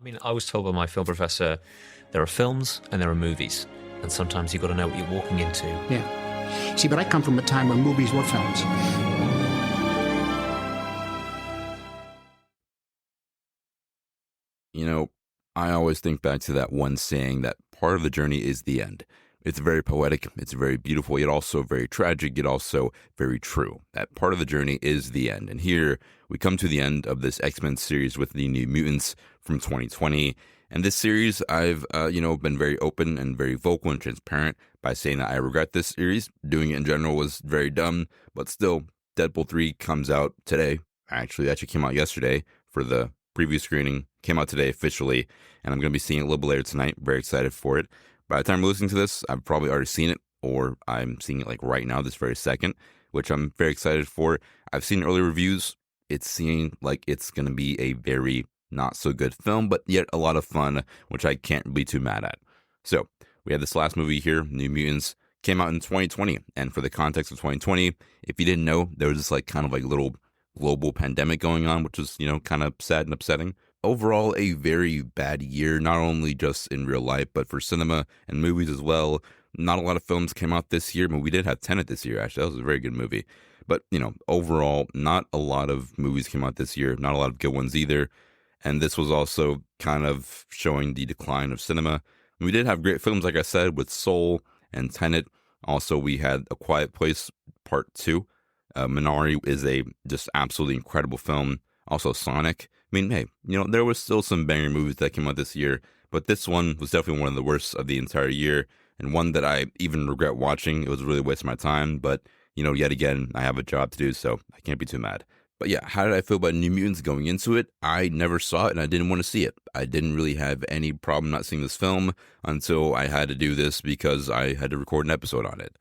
I mean, I was told by my film professor, there are films and there are movies, and sometimes you've got to know what you're walking into. Yeah. See, but I come from a time when movies were films. You know, I always think back to that one saying that part of the journey is the end. It's very poetic, it's very beautiful, yet also very tragic, yet also very true. That part of the journey is the end. And here we come to the end of this X-Men series with the New Mutants from 2020. And this series, I've, been very open and very vocal and transparent by saying that I regret this series. Doing it in general was very dumb, but still, Deadpool 3 comes out today. Actually, it actually came out yesterday for the preview screening. Came out today officially, and I'm going to be seeing it a little bit later tonight. Very excited for it. By the time we're listening to this, I've probably already seen it, or I'm seeing it like right now, this very second, which I'm very excited for. I've seen early reviews. It's seeming like it's going to be a very not so good film, but yet a lot of fun, which I can't be too mad at. So we had this last movie here, New Mutants, came out in 2020. And for the context of 2020, if you didn't know, there was this kind of little global pandemic going on, which was, kind of sad and upsetting. Overall, a very bad year, not only just in real life, but for cinema and movies as well. Not a lot of films came out this year. I mean, we did have Tenet this year, actually. That was a very good movie. But, overall, not a lot of movies came out this year. Not a lot of good ones either. And this was also kind of showing the decline of cinema. We did have great films, like I said, with Soul and Tenet. Also, we had A Quiet Place Part 2. Minari is a just absolutely incredible film. Also, Sonic. I mean, hey, there was still some banger movies that came out this year, but this one was definitely one of the worst of the entire year, and one that I even regret watching. It was really a waste of my time, but, yet again, I have a job to do, so I can't be too mad. But yeah, how did I feel about New Mutants going into it? I never saw it, and I didn't want to see it. I didn't really have any problem not seeing this film until I had to do this because I had to record an episode on it.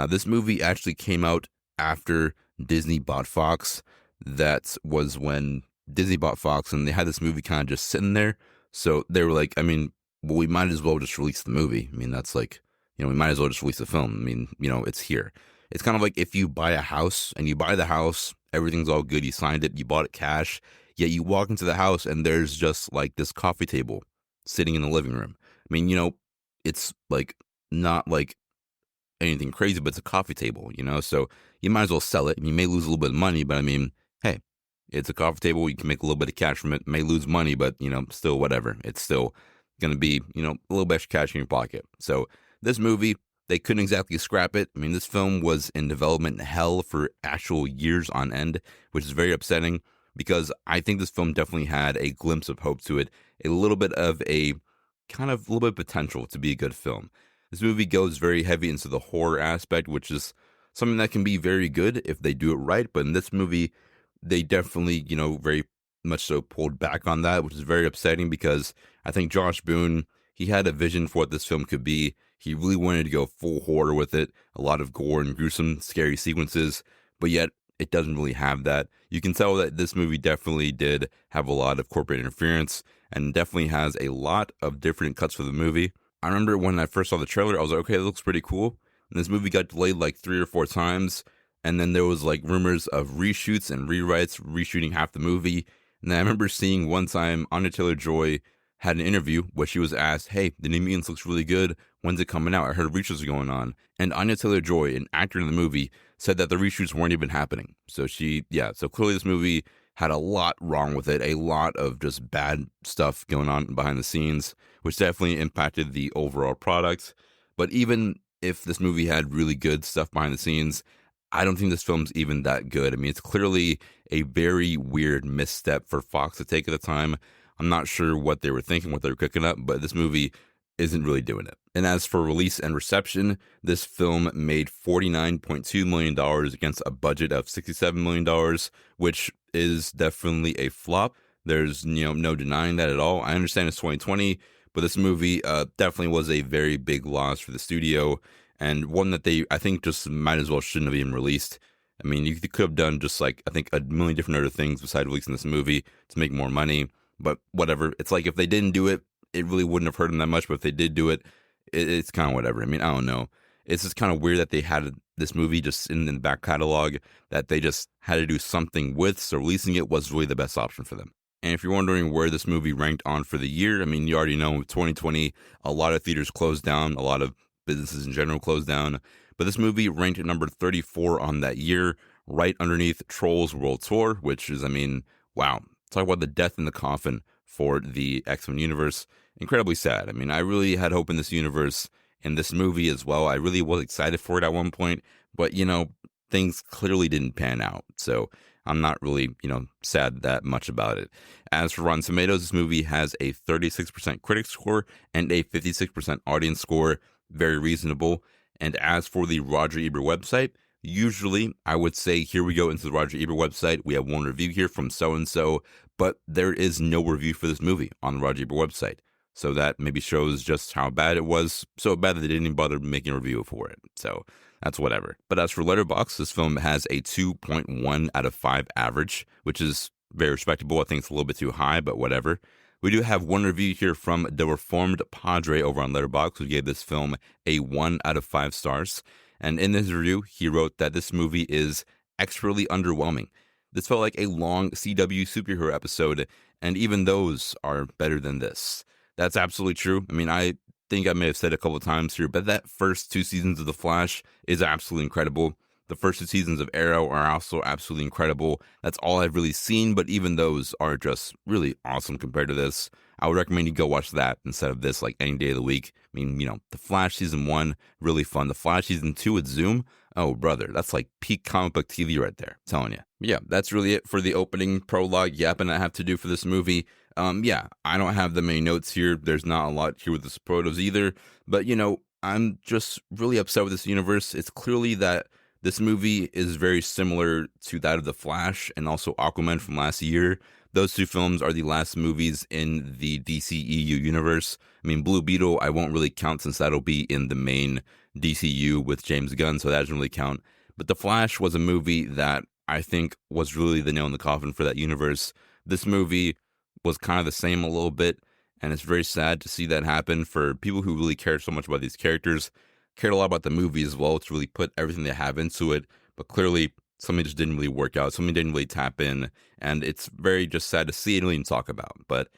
This movie actually came out after Disney bought Fox. That was when Disney bought Fox, and they had this movie kind of just sitting there. So they were like, we might as well just release the movie. I mean, that's we might as well just release the film. I mean, it's here. It's kind of like if you buy a house and you buy the house, everything's all good. You signed it, you bought it cash, yet you walk into the house and there's just this coffee table sitting in the living room. I mean, it's not anything crazy, but it's a coffee table, so you might as well sell it. You may lose a little bit of money, but hey, it's a coffee table. You can make a little bit of cash from it. May lose money, but, still whatever. It's still going to be, a little bit extra cash in your pocket. So this movie, they couldn't exactly scrap it. I mean, this film was in development hell for actual years on end, which is very upsetting because I think this film definitely had a glimpse of hope to it, a little bit of potential to be a good film. This movie goes very heavy into the horror aspect, which is something that can be very good if they do it right. But in this movie, they definitely, very much so pulled back on that, which is very upsetting because I think Josh Boone, he had a vision for what this film could be. He really wanted to go full horror with it, a lot of gore and gruesome, scary sequences, but yet it doesn't really have that. You can tell that this movie definitely did have a lot of corporate interference and definitely has a lot of different cuts for the movie. I remember when I first saw the trailer, I was like, okay, that looks pretty cool. And this movie got delayed 3 or 4 times. And then there was rumors of reshoots and rewrites, reshooting half the movie. And I remember seeing one time Anya Taylor-Joy had an interview where she was asked, hey, the New Mutants looks really good. When's it coming out? I heard reshoots are going on. And Anya Taylor-Joy, an actor in the movie, said that the reshoots weren't even happening. So so clearly this movie had a lot wrong with it, a lot of just bad stuff going on behind the scenes, which definitely impacted the overall product. But even if this movie had really good stuff behind the scenes, I don't think this film's even that good. I mean, it's clearly a very weird misstep for Fox to take at the time. I'm not sure what they were thinking, what they were cooking up, but this movie isn't really doing it. And as for release and reception, this film made $49.2 million against a budget of $67 million, which is definitely a flop. There's no denying that at all. I understand it's 2020, but this movie definitely was a very big loss for the studio, and one that I think just might as well shouldn't have even released. I mean, you could have done just I think a million different other things besides releasing this movie to make more money, but whatever. It's if they didn't do it, it really wouldn't have hurt them that much, but if they did do it, it's kind of whatever. I mean, I don't know. It's just kind of weird that they had this movie just in the back catalog that they just had to do something with, so releasing it was really the best option for them. And if you're wondering where this movie ranked on for the year, I mean, you already know 2020, a lot of theaters closed down, a lot of businesses in general closed down. But this movie ranked at number 34 on that year, right underneath Trolls World Tour, which is, I mean, wow. Talk about the death in the coffin for the X-Men universe. Incredibly sad. I mean, I really had hope in this universe and this movie as well. I really was excited for it at one point, but, things clearly didn't pan out. So I'm not really, sad that much about it. As for Rotten Tomatoes, this movie has a 36% critic score and a 56% audience score. Very reasonable. And as for the Roger Ebert website, usually I would say, here we go into the Roger Ebert website. We have one review here from so-and-so, but there is no review for this movie on the Roger Ebert website. So that maybe shows just how bad it was. So bad that they didn't even bother making a review for it. So that's whatever. But as for Letterboxd, this film has a 2.1 out of 5 average, which is very respectable. I think it's a little bit too high, but whatever. We do have one review here from The Reformed Padre over on Letterboxd, who gave this film a 1 out of 5 stars. And in this review, he wrote that this movie is expertly underwhelming. This felt like a long CW superhero episode, and even those are better than this. That's absolutely true. I mean, I think I may have said a couple of times here, but that first 2 seasons of The Flash is absolutely incredible. The first 2 seasons of Arrow are also absolutely incredible. That's all I've really seen, but even those are just really awesome compared to this. I would recommend you go watch that instead of this, like, any day of the week. I mean, The Flash season 1, really fun. The Flash season 2 with Zoom, oh, brother, that's like peak comic book TV right there. I'm telling you. Yeah, that's really it for the opening prologue yapping I have to do for this movie. Yeah, I don't have that many notes here. There's not a lot here with the superlatives either. But, I'm just really upset with this universe. It's clearly that this movie is very similar to that of The Flash and also Aquaman from last year. Those 2 films are the last movies in the DCEU universe. I mean, Blue Beetle, I won't really count since that'll be in the main DCU with James Gunn, so that doesn't really count. But The Flash was a movie that I think was really the nail in the coffin for that universe. This movie was kind of the same a little bit, and it's very sad to see that happen for people who really cared so much about these characters, cared a lot about the movie as well, to really put everything they have into it, but clearly something just didn't really work out, something didn't really tap in, and it's very just sad to see and really talk about. But,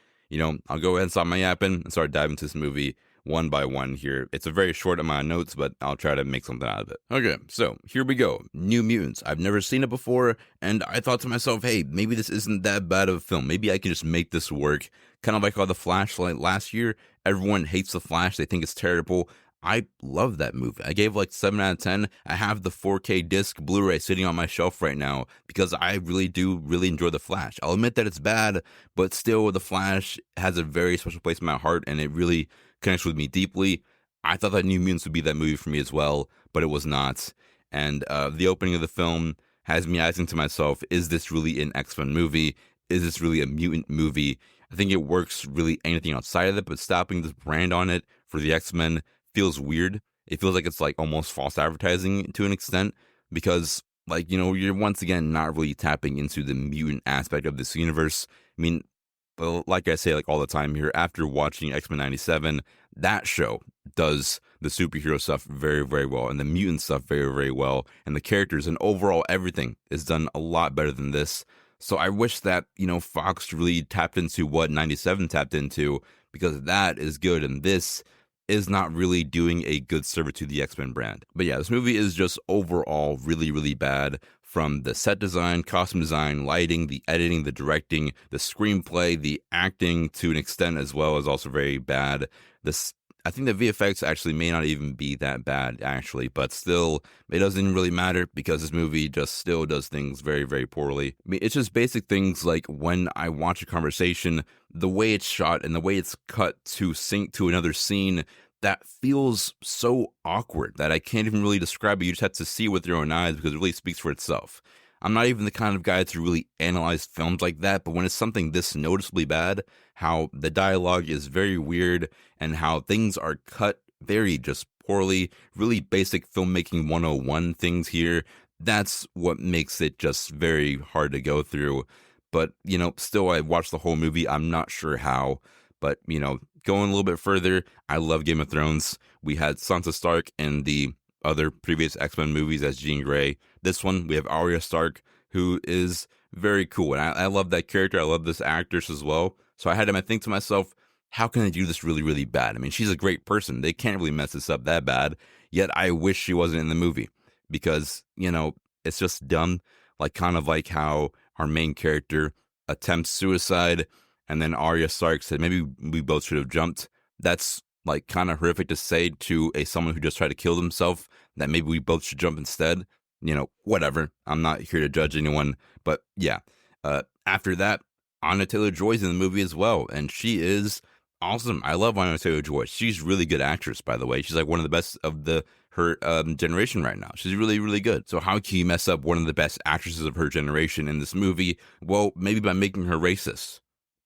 I'll go ahead and stop my yapping and start diving into this movie one by one here. It's a very short amount of notes, but I'll try to make something out of it. Okay, so here we go. New Mutants. I've never seen it before, and I thought to myself, hey, maybe this isn't that bad of a film. Maybe I can just make this work. Kind of like how The Flash, like last year, everyone hates The Flash. They think it's terrible. I love that movie. I gave like 7 out of 10. I have the 4K disc Blu-ray sitting on my shelf right now because I really do enjoy The Flash. I'll admit that it's bad, but still The Flash has a very special place in my heart, and it really connects with me deeply. I thought that New Mutants would be that movie for me as well, but it was not. And the opening of the film has me asking to myself, is this really an X-Men movie? Is this really a mutant movie? I think it works really anything outside of it, but stopping this brand on it for the X-Men feels weird. It feels like it's like almost false advertising to an extent because, like, you're once again not really tapping into the mutant aspect of this universe. I mean, but like I say, like all the time here, after watching X-Men 97, that show does the superhero stuff very, very well and the mutant stuff very, very well. And the characters and overall everything is done a lot better than this. So I wish that, Fox really tapped into what 97 tapped into, because that is good. And this is not really doing a good service to the X-Men brand. But yeah, this movie is just overall really, really bad. From the set design, costume design, lighting, the editing, the directing, the screenplay, the acting to an extent as well is also very bad. I think the VFX actually may not even be that bad, actually, but still, it doesn't really matter because this movie just still does things very, very poorly. I mean, it's just basic things like when I watch a conversation, the way it's shot and the way it's cut to sync to another scene, that feels so awkward that I can't even really describe it. You just have to see it with your own eyes because it really speaks for itself. I'm not even the kind of guy to really analyze films like that, but when it's something this noticeably bad, how the dialogue is very weird and how things are cut very just poorly, really basic filmmaking 101 things here, that's what makes it just very hard to go through. But, still I watched the whole movie. I'm not sure how, but, going a little bit further, I love Game of Thrones. We had Sansa Stark in the other previous X-Men movies as Jean Grey. This one, we have Arya Stark, who is very cool. And I love that character. I love this actress as well. So I had to think to myself, how can they do this really, really bad? I mean, she's a great person. They can't really mess this up that bad. Yet I wish she wasn't in the movie because, it's just dumb. Like, kind of like how our main character attempts suicide and then Arya Stark said, maybe we both should have jumped. That's like kind of horrific to say to someone who just tried to kill themselves, that maybe we both should jump instead. Whatever. I'm not here to judge anyone. But yeah, after that, Anya Taylor-Joy's in the movie as well. And she is awesome. I love Anya Taylor-Joy. She's a really good actress, by the way. She's like one of the best of her generation right now. She's really, really good. So how can you mess up one of the best actresses of her generation in this movie? Well, maybe by making her racist.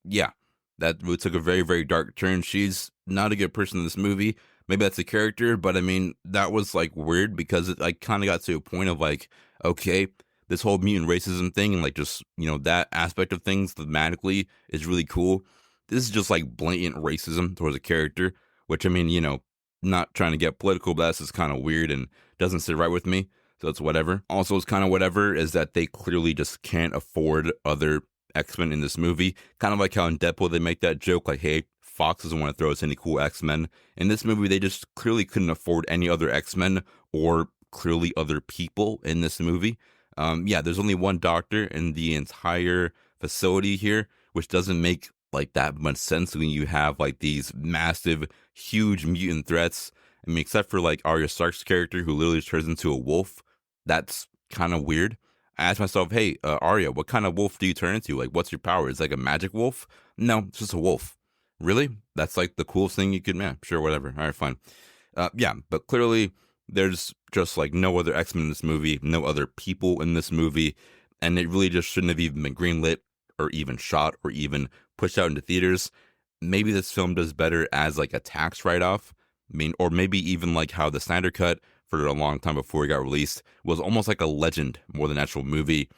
Yeah, that took a very, very dark turn. She's not a good person in this movie. Maybe that's a character, but I mean, that was like weird because it like kind of got to a point of like, okay, this whole mutant racism thing and like just, that aspect of things thematically is really cool. This is just like blatant racism towards a character, which I mean, not trying to get political, but that's just kind of weird and doesn't sit right with me. So it's whatever. Also, it's kind of whatever is that they clearly just can't afford other X-Men in this movie. Kind of like how in Deadpool they make that joke like, hey, Fox doesn't want to throw us any cool X-Men. In this movie, they just clearly couldn't afford any other X-Men or clearly other people in this movie. There's only one doctor in the entire facility here, which doesn't make like that much sense when you have like these massive, huge mutant threats. I mean, except for like Arya Stark's character who literally turns into a wolf. That's kind of weird. I asked myself, hey, Arya, what kind of wolf do you turn into? Like, what's your power? It's like a magic wolf? No, it's just a wolf. Really? That's like the coolest thing you could, sure, whatever. All right, fine. But clearly there's just like no other X-Men in this movie, no other people in this movie, and it really just shouldn't have even been greenlit or even shot or even pushed out into theaters. Maybe this film does better as like a tax write-off. I mean, or maybe even like how the Snyder Cut for a long time before it got released was almost like a legend more than an actual movie.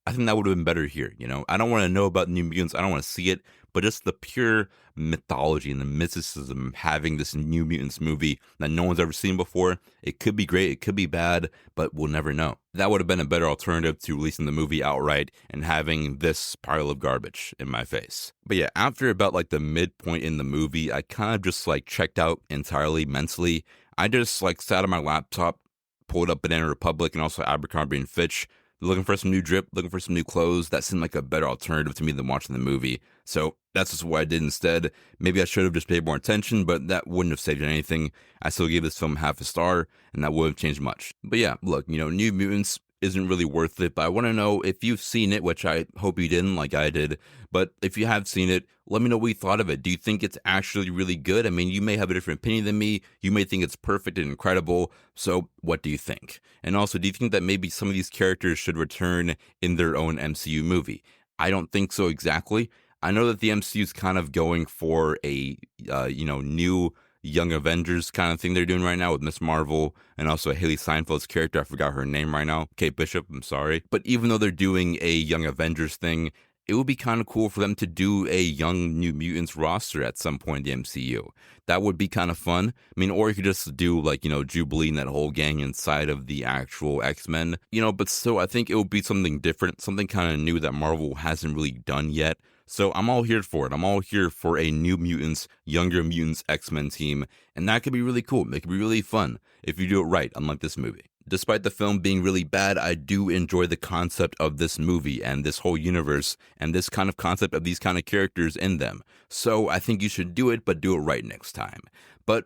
I think that would have been better here. I don't want to know about New Mutants. I don't want to see it, but just the pure mythology and the mysticism of having this New Mutants movie that no one's ever seen before. It could be great. It could be bad, but we'll never know. That would have been a better alternative to releasing the movie outright and having this pile of garbage in my face. But yeah, after about like the midpoint in the movie, I kind of just like checked out entirely mentally. I just like sat on my laptop, pulled up Banana Republic and also Abercrombie and Fitch, looking for some new drip, looking for some new clothes. That seemed like a better alternative to me than watching the movie. So that's just what I did instead. Maybe I should have just paid more attention, but that wouldn't have saved anything. I still gave this film half a star, and that wouldn't have changed much. But yeah, look, New Mutants isn't really worth it, but I want to know if you've seen it, which I hope you didn't like I did. But if you have seen it, let me know what you thought of it. Do you think it's actually really good? I mean, you may have a different opinion than me. You may think it's perfect and incredible. So what do you think? And also, do you think that maybe some of these characters should return in their own MCU movie? I don't think so exactly. I know that the MCU is kind of going for a, new Young Avengers kind of thing they're doing right now with Miss Marvel and also Haley Steinfeld's character. I forgot her name right now. Kate Bishop, I'm sorry. But even though they're doing a Young Avengers thing, it would be kind of cool for them to do a Young New Mutants roster at some point in the MCU. That would be kind of fun. I mean, or you could just do like, Jubilee and that whole gang inside of the actual X-Men, but still, I think it would be something different, something kind of new that Marvel hasn't really done yet. So I'm all here for it. I'm all here for a New Mutants, Younger Mutants X-Men team, and that could be really cool. It could be really fun if you do it right, unlike this movie. Despite the film being really bad, I do enjoy the concept of this movie and this whole universe and this kind of concept of these kind of characters in them. So I think you should do it, but do it right next time. But,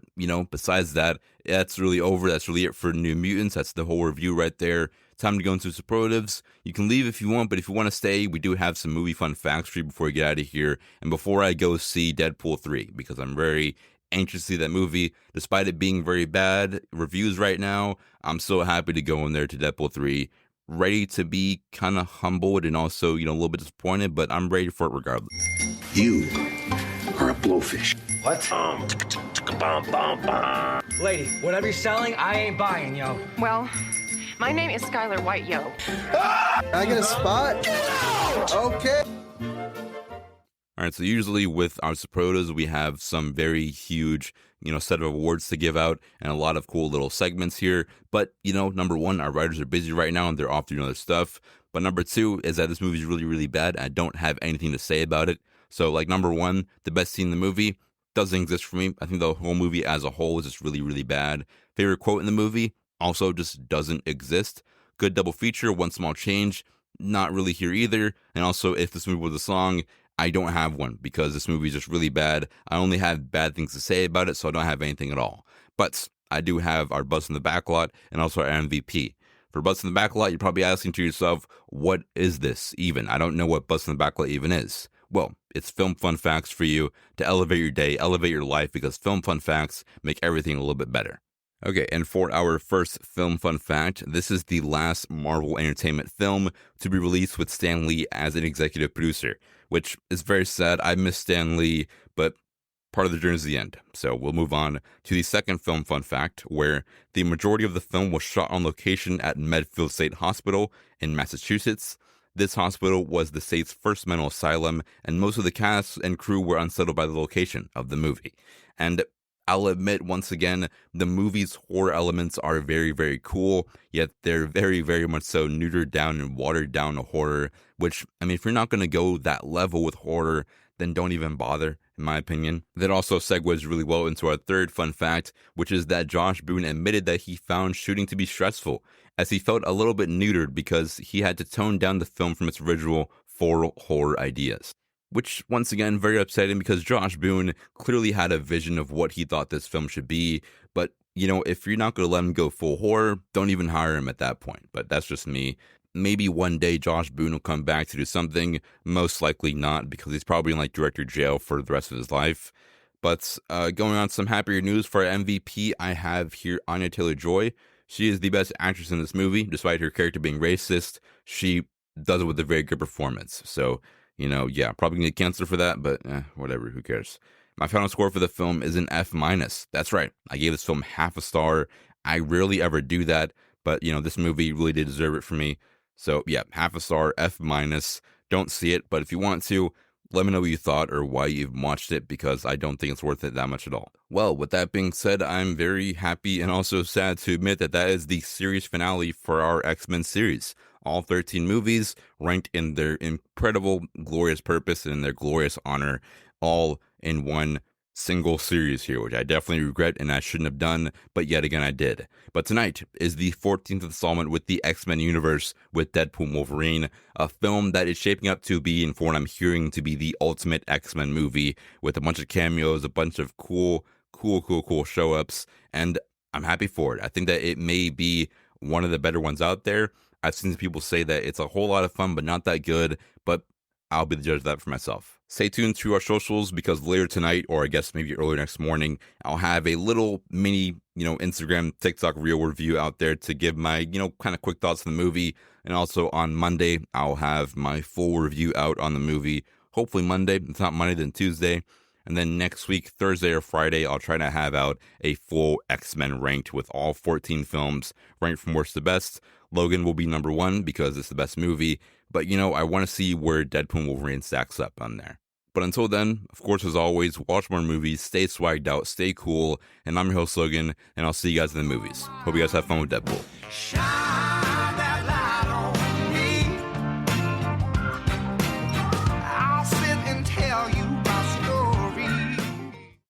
besides that, that's really over. That's really it for New Mutants. That's the whole review right there. Time to go into superlatives. You can leave if you want, but if you want to stay, we do have some movie fun facts for you before we get out of here. And before I go see Deadpool 3, because I'm very anxious to see that movie. Despite it being very bad reviews right now, I'm so happy to go in there to Deadpool 3. Ready to be kind of humbled and also, a little bit disappointed, but I'm ready for it regardless. You are a blowfish. What? Lady, whatever you're selling, I ain't buying, yo. Well, my name is Skylar White, yo. I get a spot? Okay. All right, so usually with our Superotas, we have some very huge, set of awards to give out and a lot of cool little segments here. But, number one, our writers are busy right now and they're off doing other stuff. But number 2 is that this movie is really, really bad. I don't have anything to say about it. So, like, number 1, the best scene in the movie doesn't exist for me. I think the whole movie as a whole is just really, really bad. Favorite quote in the movie also just doesn't exist. Good double feature, one small change, not really here either. And also, if this movie was a song, I don't have one because this movie is just really bad. I only have bad things to say about it, so I don't have anything at all. But I do have our Buzz in the Backlot and also our MVP. For Buzz in the Backlot, you're probably asking to yourself, what is this even? I don't know what Buzz in the Backlot even is. Well, it's film fun facts for you to elevate your day, elevate your life, because film fun facts make everything a little bit better. Okay, and for our first film fun fact, this is the last Marvel Entertainment film to be released with Stan Lee as an executive producer, which is very sad. I miss Stan Lee, but part of the journey is the end. So we'll move on to the second film fun fact, where the majority of the film was shot on location at Medfield State Hospital in Massachusetts. This hospital was the state's first mental asylum, and most of the cast and crew were unsettled by the location of the movie. And I'll admit, once again, the movie's horror elements are very, very cool, yet they're very, very much so neutered down and watered down to horror, which, I mean, if you're not going to go that level with horror, then don't even bother, in my opinion. That also segues really well into our third fun fact, which is that Josh Boone admitted that he found shooting to be stressful, as he felt a little bit neutered because he had to tone down the film from its original 4 horror ideas. Which, once again, very upsetting because Josh Boone clearly had a vision of what he thought this film should be. But, you know, if you're not going to let him go full horror, don't even hire him at that point. But that's just me. Maybe one day Josh Boone will come back to do something. Most likely not, because he's probably in, like, director jail for the rest of his life. But going on to some happier news for our MVP, I have here Anya Taylor-Joy. She is the best actress in this movie. Despite her character being racist, she does it with a very good performance. So, you know, yeah, probably gonna get canceled for that, but whatever, who cares? My final score for the film is an F-. That's right, I gave this film half a star. I rarely ever do that, but, you know, this movie really did deserve it for me. So, yeah, half a star, F-. Don't see it, but if you want to, let me know what you thought or why you've watched it, because I don't think it's worth it that much at all. Well, with that being said, I'm very happy and also sad to admit that that is the series finale for our X-Men series. All 13 movies ranked in their incredible, glorious purpose and in their glorious honor, all in one single series here, which I definitely regret and I shouldn't have done, but yet again I did. But tonight is the 14th installment with the X-Men universe with Deadpool and Wolverine, a film that is shaping up to be, and for what I'm hearing, to be the ultimate X-Men movie with a bunch of cameos, a bunch of cool show-ups, and I'm happy for it. I think that it may be one of the better ones out there. I've seen people say that it's a whole lot of fun, but not that good, but I'll be the judge of that for myself. Stay tuned to our socials, because later tonight, or I guess maybe earlier next morning, I'll have a little mini, Instagram, TikTok reel review out there to give my, kind of quick thoughts on the movie. And also on Monday, I'll have my full review out on the movie. Hopefully Monday. If it's not Monday, then Tuesday. And then next week, Thursday or Friday, I'll try to have out a full X-Men ranked with all 14 films ranked from worst to best. Logan will be number 1 because it's the best movie. But, I want to see where Deadpool and Wolverine stacks up on there. But until then, of course, as always, watch more movies, stay swagged out, stay cool. And I'm your host, Logan, and I'll see you guys in the movies. Hope you guys have fun with Deadpool.